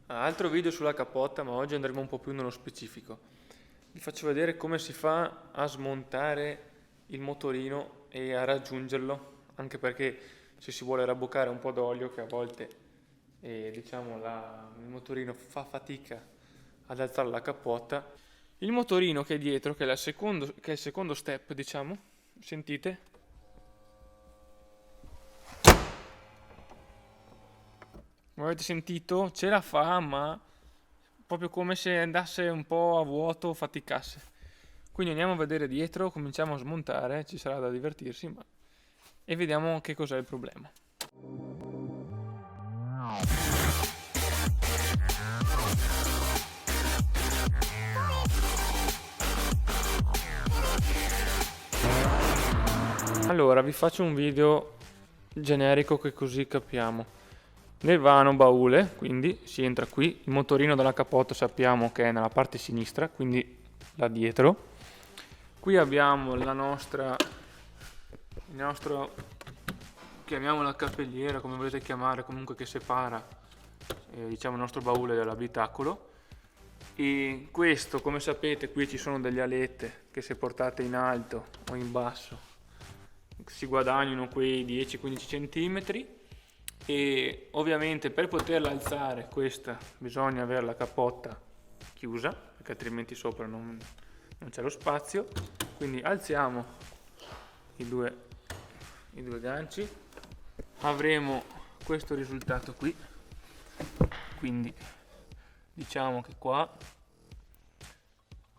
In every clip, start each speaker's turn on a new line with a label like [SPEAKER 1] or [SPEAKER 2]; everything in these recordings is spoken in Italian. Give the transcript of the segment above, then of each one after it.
[SPEAKER 1] Altro video sulla cappotta, ma oggi andremo un po' più nello specifico. Vi faccio vedere come si fa a smontare il motorino e a raggiungerlo, anche perché se si vuole rabboccare un po' d'olio, che a volte il motorino fa fatica ad alzare la cappotta. Il motorino che è dietro, che è il secondo step, diciamo, sentite? Come avete sentito, ce la fa, ma proprio come se andasse un po' a vuoto, faticasse. Quindi andiamo a vedere dietro, cominciamo a smontare, ci sarà da divertirsi, e vediamo che cos'è il problema. Allora, vi faccio un video generico che così capiamo. Nel vano baule, quindi si entra qui, il motorino della capota sappiamo che è nella parte sinistra, quindi là dietro. Qui abbiamo il nostro, chiamiamola cappelliera, come volete chiamare, comunque che separa diciamo il nostro baule dall'abitacolo. E questo, come sapete, qui ci sono delle alette che se portate in alto o in basso si guadagnano quei 10-15 cm. E ovviamente per poterla alzare questa bisogna avere la cappotta chiusa, perché altrimenti sopra non c'è lo spazio. Quindi alziamo i due ganci, avremo questo risultato qui. Quindi diciamo che qua,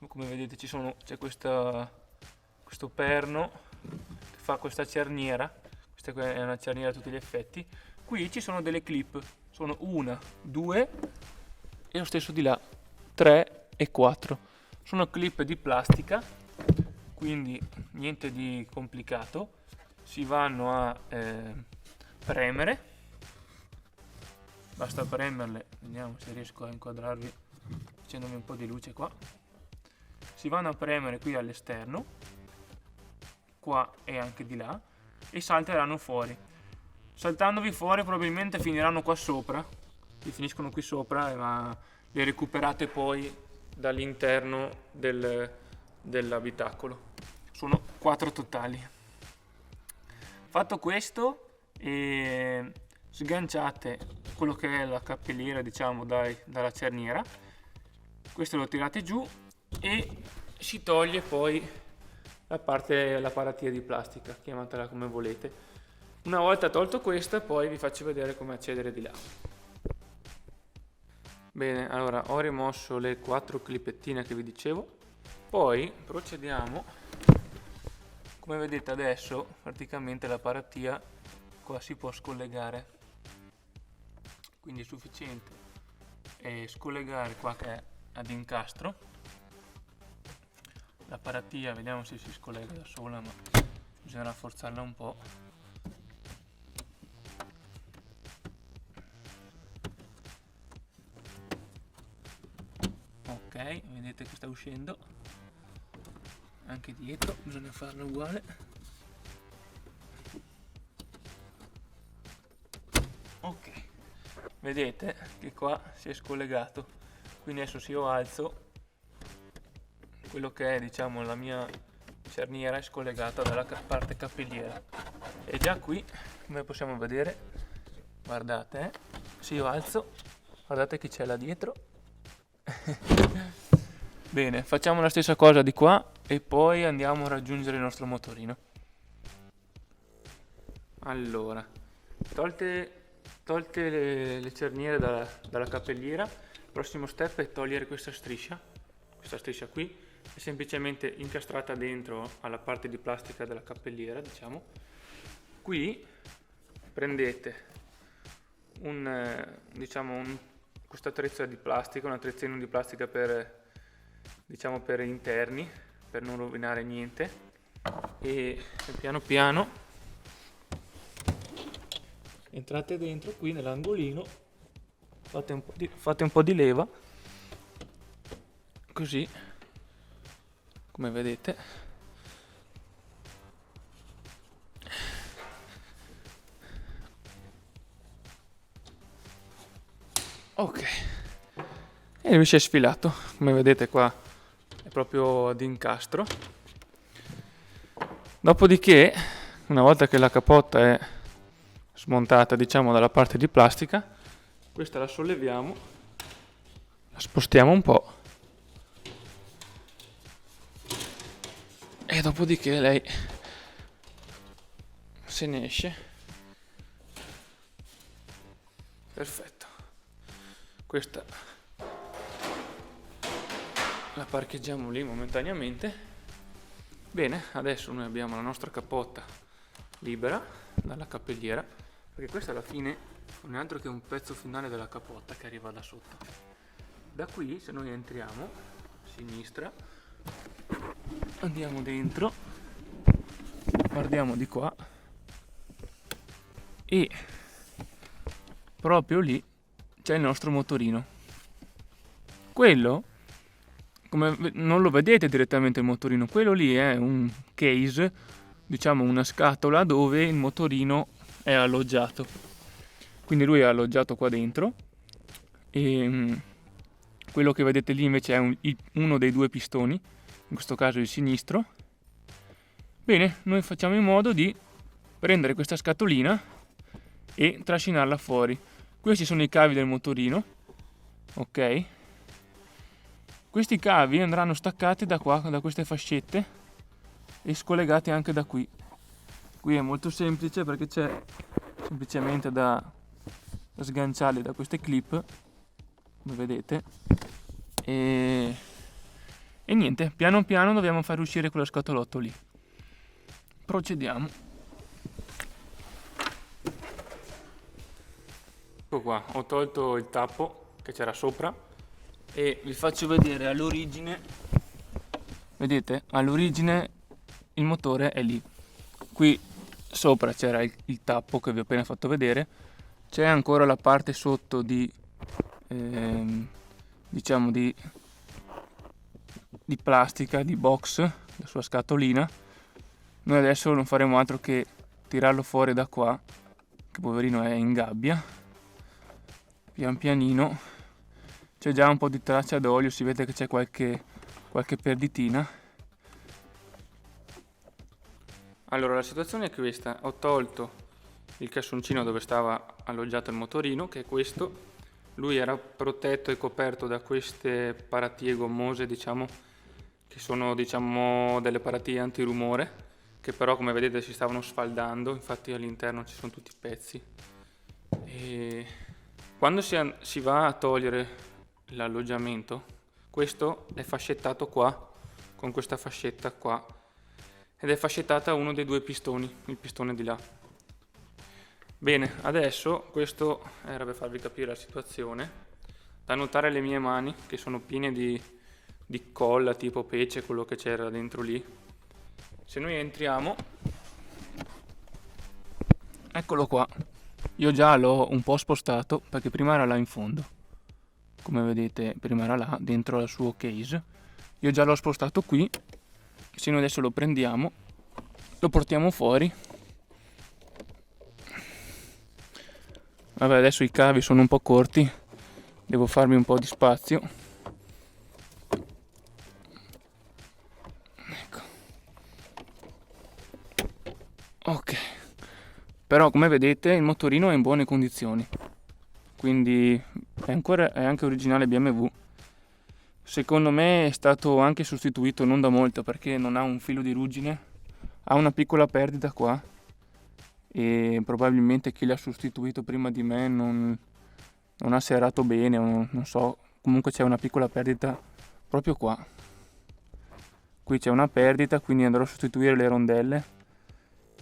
[SPEAKER 1] come vedete, c'è questo perno che fa questa cerniera. Questa è una cerniera a tutti gli effetti. Qui ci sono delle clip, sono 1, 2 e lo stesso di là, 3 e 4. Sono clip di plastica, quindi niente di complicato. Si vanno a premere, basta premerle, vediamo se riesco a inquadrarvi facendomi un po' di luce qua. Si vanno a premere qui all'esterno, qua e anche di là, e salteranno fuori. Saltandovi fuori probabilmente finiranno qua sopra, finiscono qui sopra, ma le recuperate poi dall'interno dell'abitacolo. Sono 4 totali. Fatto questo, sganciate quello che è la cappelliera, diciamo, dalla cerniera. Questo lo tirate giù e si toglie poi la paratia di plastica, chiamatela come volete. Una volta tolto questa, poi vi faccio vedere come accedere di là. Bene, allora ho rimosso le 4 clipettine che vi dicevo, poi procediamo. Come vedete adesso praticamente la paratia qua si può scollegare, quindi è sufficiente scollegare qua che è ad incastro. La paratia vediamo se si scollega da sola, ma bisognerà forzarla un po'. Ok, vedete che sta uscendo anche dietro, bisogna farlo uguale. Ok, vedete che qua si è scollegato, quindi adesso se io alzo, quello che è, diciamo, la mia cerniera è scollegata dalla parte cappelliera, e già qui, come possiamo vedere, guardate, se io alzo, guardate chi c'è là dietro. Bene, facciamo la stessa cosa di qua e poi andiamo a raggiungere il nostro motorino. Allora, tolte le cerniere dalla cappelliera, il prossimo step è togliere questa striscia qui, è semplicemente incastrata dentro alla parte di plastica della cappelliera, diciamo. Qui prendete questo attrezzo di plastica, un attrezzino di plastica per interni, per non rovinare niente, e piano piano entrate dentro qui nell'angolino, fate un po' di leva, così come vedete. Ok, e lui si è sfilato, come vedete qua è proprio ad incastro. Dopodiché, una volta che la capotta è smontata, diciamo, dalla parte di plastica, questa la solleviamo, la spostiamo un po' e dopodiché lei se ne esce. Perfetto. Questa la parcheggiamo lì momentaneamente. Bene, adesso noi abbiamo la nostra capotta libera dalla cappelliera, perché questo alla fine non è altro che un pezzo finale della capotta che arriva da sotto. Da qui, se noi entriamo a sinistra, andiamo dentro, guardiamo di qua e proprio lì c'è il nostro motorino. Quello, come non lo vedete direttamente il motorino, quello lì è un case, diciamo una scatola dove il motorino è alloggiato. Quindi lui è alloggiato qua dentro e quello che vedete lì invece è uno dei due pistoni, in questo caso il sinistro. Bene, noi facciamo in modo di prendere questa scatolina e trascinarla fuori. Questi sono i cavi del motorino, ok? Questi cavi andranno staccati da qua, da queste fascette, e scollegati anche da qui. Qui è molto semplice perché c'è semplicemente da sganciarli da queste clip, come vedete, e niente, piano piano dobbiamo far uscire quello scatolotto lì. Procediamo. Ecco qua, ho tolto il tappo che c'era sopra e vi faccio vedere all'origine. Vedete, all'origine il motore è lì. Qui sopra c'era il tappo che vi ho appena fatto vedere. C'è ancora la parte sotto di diciamo di plastica, di box, la sua scatolina. Noi adesso non faremo altro che tirarlo fuori da qua, che poverino è in gabbia. Pian pianino. C'è già un po' di traccia d'olio, si vede che c'è qualche perditina. Allora, la situazione è questa: ho tolto il cassoncino dove stava alloggiato il motorino, che è questo. Lui era protetto e coperto da queste paratie gommose, diciamo, che sono, diciamo, delle paratie antirumore, che però, come vedete, si stavano sfaldando, infatti all'interno ci sono tutti i pezzi. E quando si va a togliere l'alloggiamento, questo è fascettato qua con questa fascetta qua ed è fascettata a uno dei due pistoni, il pistone di là. Bene, adesso questo era per farvi capire la situazione. Da notare le mie mani che sono piene di colla tipo pece, quello che c'era dentro lì. Se noi entriamo, eccolo qua, io già l'ho un po' spostato perché prima era là in fondo. Come vedete, prima era là, dentro al suo case. Io già l'ho spostato qui. Se noi adesso lo prendiamo, lo portiamo fuori. Vabbè, adesso i cavi sono un po' corti, devo farmi un po' di spazio. Ecco. Ok. Però, come vedete, il motorino è in buone condizioni. Quindi è anche originale BMW. Secondo me è stato anche sostituito non da molto perché non ha un filo di ruggine, ha una piccola perdita qua e probabilmente chi l'ha sostituito prima di me non ha serrato bene o non so, comunque c'è una piccola perdita proprio qua. Qui c'è una perdita, quindi andrò a sostituire le rondelle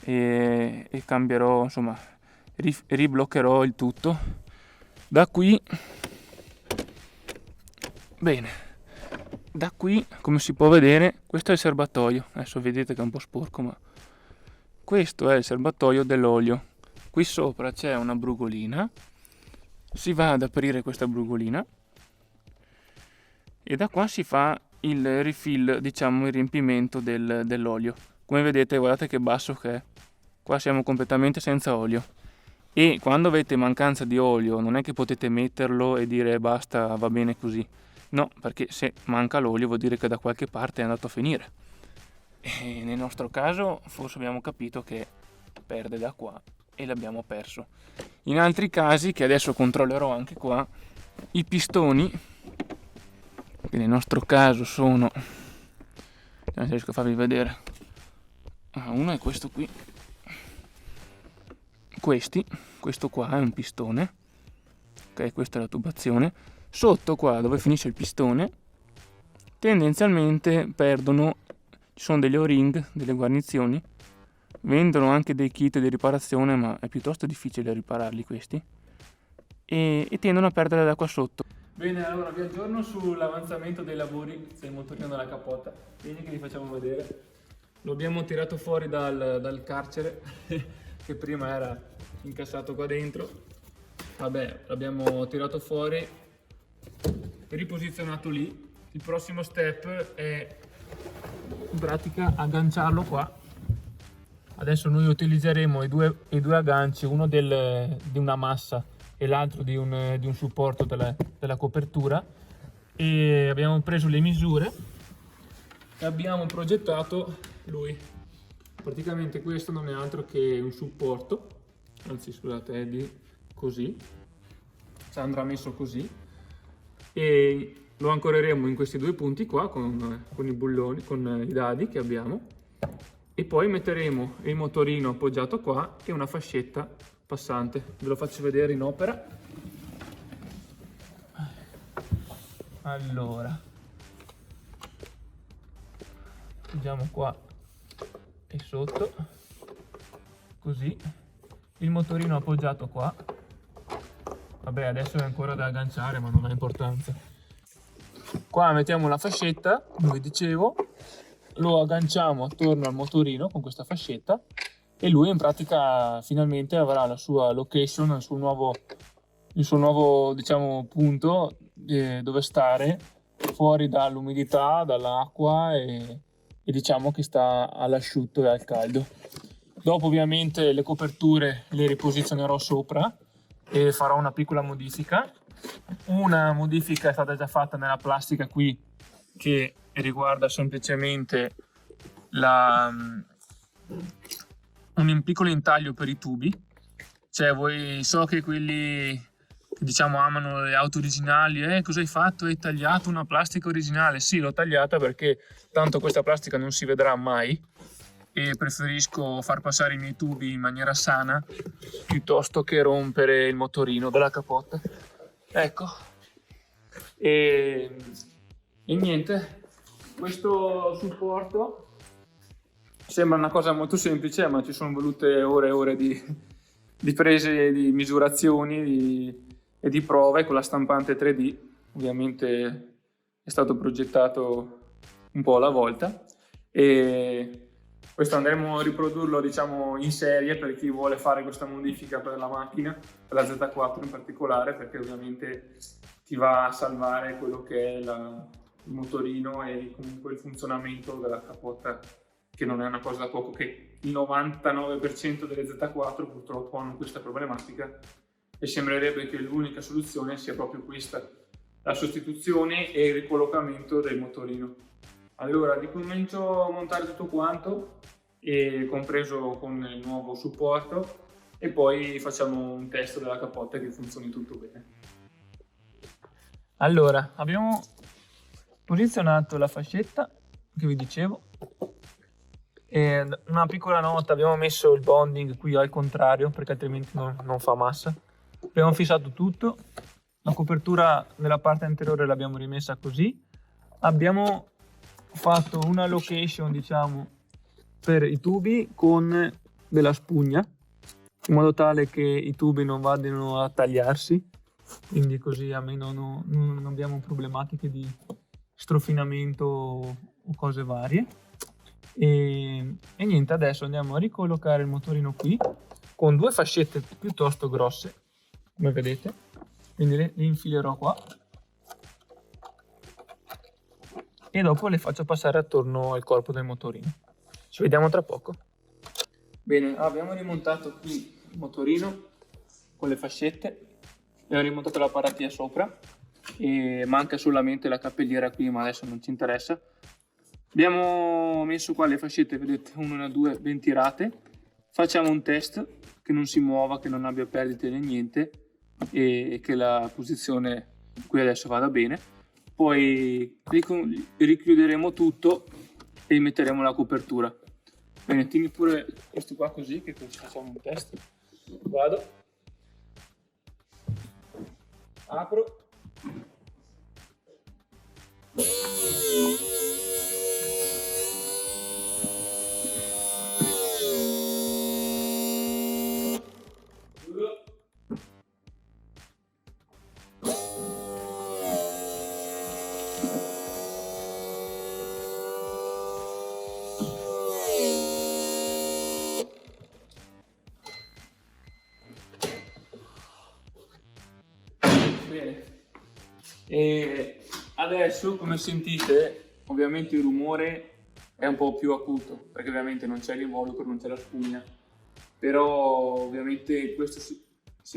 [SPEAKER 1] e cambierò, insomma, ribloccherò il tutto. Da qui, bene, da qui come si può vedere questo è il serbatoio, adesso vedete che è un po' sporco ma questo è il serbatoio dell'olio. Qui sopra c'è una brugolina, si va ad aprire questa brugolina e da qua si fa il refill, diciamo il riempimento dell'olio. Come vedete, guardate che basso che è, qua siamo completamente senza olio. E quando avete mancanza di olio non è che potete metterlo e dire basta, va bene così. No, perché se manca l'olio vuol dire che da qualche parte è andato a finire. E nel nostro caso forse abbiamo capito che perde da qua e l'abbiamo perso. In altri casi, che adesso controllerò anche qua, i pistoni, che nel nostro caso sono, non riesco a farvi vedere, uno è questo qui, questo qua è un pistone, ok, questa è la tubazione. Sotto qua dove finisce il pistone tendenzialmente perdono, ci sono degli o-ring, delle guarnizioni, vendono anche dei kit di riparazione, ma è piuttosto difficile ripararli questi, e tendono a perdere da qua sotto. Bene, allora vi aggiorno sull'avanzamento dei lavori del motorino della capotta. Vieni che vi facciamo vedere. Lo abbiamo tirato fuori dal carcere che prima era incassato qua dentro. Vabbè, l'abbiamo tirato fuori, riposizionato lì. Il prossimo step è in pratica agganciarlo qua. Adesso noi utilizzeremo i due agganci, uno di una massa e l'altro di un supporto della copertura, e abbiamo preso le misure e abbiamo progettato lui. Praticamente questo non è altro che un supporto, anzi scusate, è di così, andrà messo così, e lo ancoreremo in questi due punti qua con i bulloni, con i dadi che abbiamo, e poi metteremo il motorino appoggiato qua e una fascetta passante. Ve lo faccio vedere in opera. Allora, appoggiamo qua e sotto, così, il motorino appoggiato qua. Vabbè, adesso è ancora da agganciare, ma non ha importanza. Qua mettiamo la fascetta, come dicevo, lo agganciamo attorno al motorino con questa fascetta, e lui in pratica finalmente avrà la sua location, il suo nuovo diciamo punto dove stare, fuori dall'umidità, dall'acqua, e diciamo che sta all'asciutto e al caldo. Dopo ovviamente le coperture le riposizionerò sopra e farò una piccola modifica. Una modifica è stata già fatta nella plastica qui, che riguarda semplicemente un piccolo intaglio per i tubi. Cioè, voi, so che quelli che diciamo amano le auto originali, cosa hai fatto? Hai tagliato una plastica originale? Sì, l'ho tagliata perché tanto questa plastica non si vedrà mai e preferisco far passare i miei tubi in maniera sana piuttosto che rompere il motorino della capotta. Ecco, e niente, questo supporto sembra una cosa molto semplice, ma ci sono volute ore e ore di prese, di misurazioni e di prove con la stampante 3D. Ovviamente è stato progettato un po' alla volta, e questo andremo a riprodurlo diciamo in serie per chi vuole fare questa modifica per la macchina, per la Z4 in particolare, perché ovviamente ti va a salvare quello che è il motorino e comunque il funzionamento della capotta, che non è una cosa da poco, che il 99% delle Z4 purtroppo hanno questa problematica, e sembrerebbe che l'unica soluzione sia proprio questa, la sostituzione e il ricollocamento del motorino. Allora ricomincio a montare tutto quanto, e compreso con il nuovo supporto, e poi facciamo un test della capotta che funzioni tutto bene. Allora, abbiamo posizionato la fascetta che vi dicevo, e una piccola nota: abbiamo messo il bonding qui al contrario perché altrimenti non fa massa. Abbiamo fissato tutto, la copertura nella parte anteriore l'abbiamo rimessa così, abbiamo fatto una location diciamo per i tubi con della spugna, in modo tale che i tubi non vadano a tagliarsi, quindi così almeno non abbiamo problematiche di strofinamento o cose varie. E niente, adesso andiamo a ricollocare il motorino qui con due fascette piuttosto grosse, come vedete, quindi le infilerò qua e dopo le faccio passare attorno al corpo del motorino. Ci vediamo tra poco. Bene, abbiamo rimontato qui il motorino con le fascette, abbiamo rimontato la paratia sopra, e manca solamente la cappelliera qui, ma adesso non ci interessa. Abbiamo messo qua le fascette, vedete, 1, 2 ben tirate. Facciamo un test che non si muova, che non abbia perdite né niente e che la posizione qui adesso vada bene. Poi richiuderemo tutto e metteremo la copertura. Bene, tieni pure questo qua così, che così facciamo un test. Vado, apro. Bene, e adesso come sentite ovviamente il rumore è un po' più acuto perché ovviamente non c'è l'involucro, non c'è la spugna, però ovviamente questo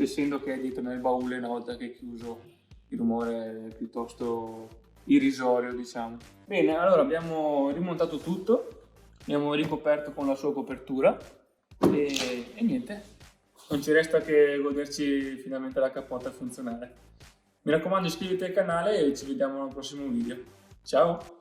[SPEAKER 1] essendo che è dietro nel baule, una volta che è chiuso il rumore è piuttosto irrisorio, diciamo. Bene, allora abbiamo rimontato tutto, abbiamo ricoperto con la sua copertura e niente, non ci resta che goderci finalmente la cappotta funzionale. Mi raccomando, iscriviti al canale e ci vediamo al prossimo video. Ciao!